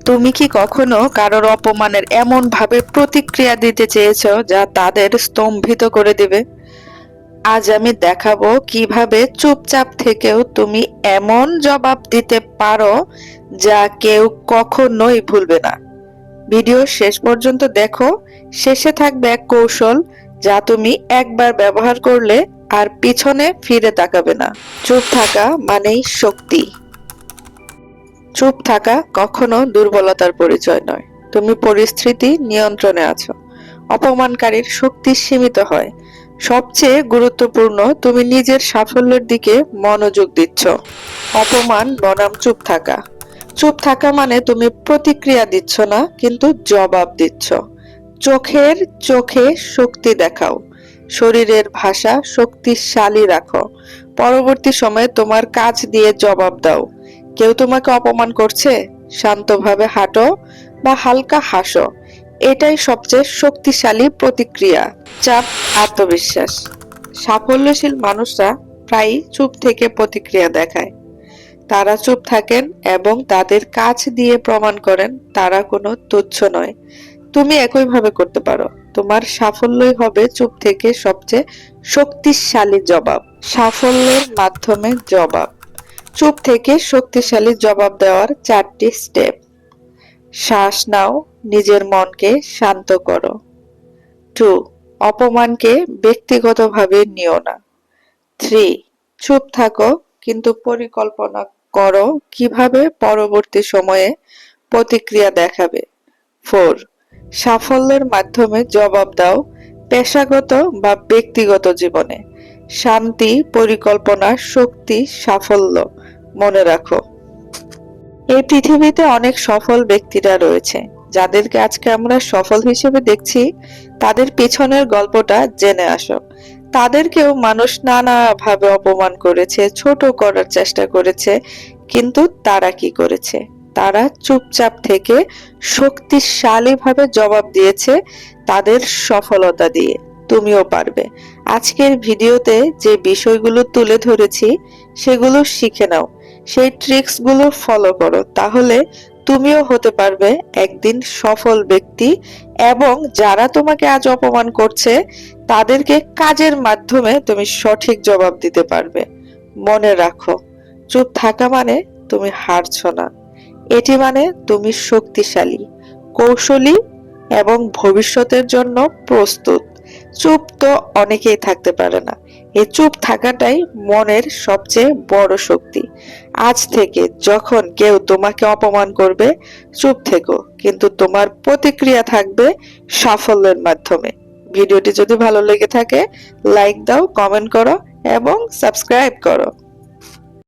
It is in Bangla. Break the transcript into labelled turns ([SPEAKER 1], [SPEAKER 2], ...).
[SPEAKER 1] তুমি কি কখনো কারোর অপমানের এমন ভাবে প্রতিক্রিয়া দিতে চেয়েছো যা তাদের স্তম্ভিত করে দিবে? আজ আমি দেখাবো কিভাবে চুপচাপ থেকেও তুমি এমন জবাব দিতে পারো যা কেউ কখনোই ভুলবে না। ভিডিও শেষ পর্যন্ত দেখো। শেষে থাকবে এক কৌশল যা তুমি একবার ব্যবহার করলে আর পিছনে ফিরে তাকাবে না। চুপ থাকা মানেই শক্তি। চুপ থাকা কখনো দুর্বলতার পরিচয় নয়। তুমি পরিস্থিতি নিয়ন্ত্রণে আছো। অপমানকারীর শক্তি সীমিত হয়। সবচেয়ে গুরুত্বপূর্ণ, তুমি নিজের সাফল্যের দিকে মনোযোগ দিচ্ছ। অপমান বনাম চুপ থাকা। চুপ থাকা মানে তুমি প্রতিক্রিয়া দিচ্ছ না, কিন্তু জবাব দিচ্ছ। চোখের চোখে শক্তি দেখাও। শরীরের ভাষা শক্তিশালী রাখো। পরবর্তী সময়ে তোমার কাজ দিয়ে জবাব দাও। কেউ তোমাকে অপমান করছে, শান্তভাবে হাঁটো বা হালকা হাসো। এটাই সবচেয়ে শক্তিশালী প্রতিক্রিয়া। চাপ, আত্মবিশ্বাস। সাফল্যশীল মানুষরা প্রায়ই চুপ থেকে প্রতিক্রিয়া দেখায়। তারা চুপ থাকেন এবং তাদের কাজ দিয়ে প্রমাণ করেন তারা কোনো তুচ্ছ নয়। তুমি একইভাবে করতে পারো। তোমার সাফল্যই হবে চুপ থেকে সবচেয়ে শক্তিশালী জবাব। সাফল্যের মাধ্যমে জবাব। চুপ থেকে শক্তিশালী জবাব দেওয়ার 4টি স্টেপ। শ্বাস নাও, নিজের মনকে শান্ত করো। 2. অপমানকে ব্যক্তিগতভাবে নিও না। 3. চুপ থাকো, কিন্তু পরিকল্পনা করো কিভাবে পরবর্তী সময়ে প্রতিক্রিয়া দেখাবে। 4. সাফল্যের মাধ্যমে জবাব দাও, পেশাগত বা ব্যক্তিগত জীবনে। শান্তি, পরিকল্পনা, শক্তি, সাফল্য। মনে রাখো, এই পৃথিবীতে অনেক সফল ব্যক্তিরা রয়েছে। যাদেরকে আজকে আমরা সফল হিসেবে দেখছি, তাদের পেছনের গল্পটা জেনে আসো। তাদেরকেও মানুষ নানাভাবে অপমান করেছে, ছোট করার চেষ্টা করেছে, কিন্তু তারা কি করেছে? তারা চুপচাপ থেকে শক্তিশালীভাবে জবাব দিয়েছে তাদের সফলতা দিয়ে। তুমিও পারবে। আজকের ভিডিওতে যে বিষয়গুলো তুলে ধরেছি সেগুলো শিখে নাও, সেই ট্রিক্স গুলো ফলো করো। তাহলে তুমিও হতে পারবে একদিন সফল ব্যক্তি, এবং যারা তোমাকে আজ অপমান করছে তাদেরকে কাজের মাধ্যমে তুমি সঠিক জবাব দিতে পারবে। মনে রাখো, চুপ থাকা মানে তুমি হারছো না। এটি মানে তুমি শক্তিশালী, কৌশলী এবং ভবিষ্যতের জন্য প্রস্তুত। চুপ তো অনেকেই থাকতে পারে না। এই চুপ থাকাটাই মনের সবচেয়ে বড় শক্তি। আজ থেকে যখন কেউ তোমাকে অপমান করবে, চুপ থেকো, কিন্তু তোমার প্রতিক্রিয়া থাকবে সাফল্যের মাধ্যমে। ভিডিওটি যদি ভালো লেগে থাকে, লাইক দাও, কমেন্ট করো এবং সাবস্ক্রাইব করো।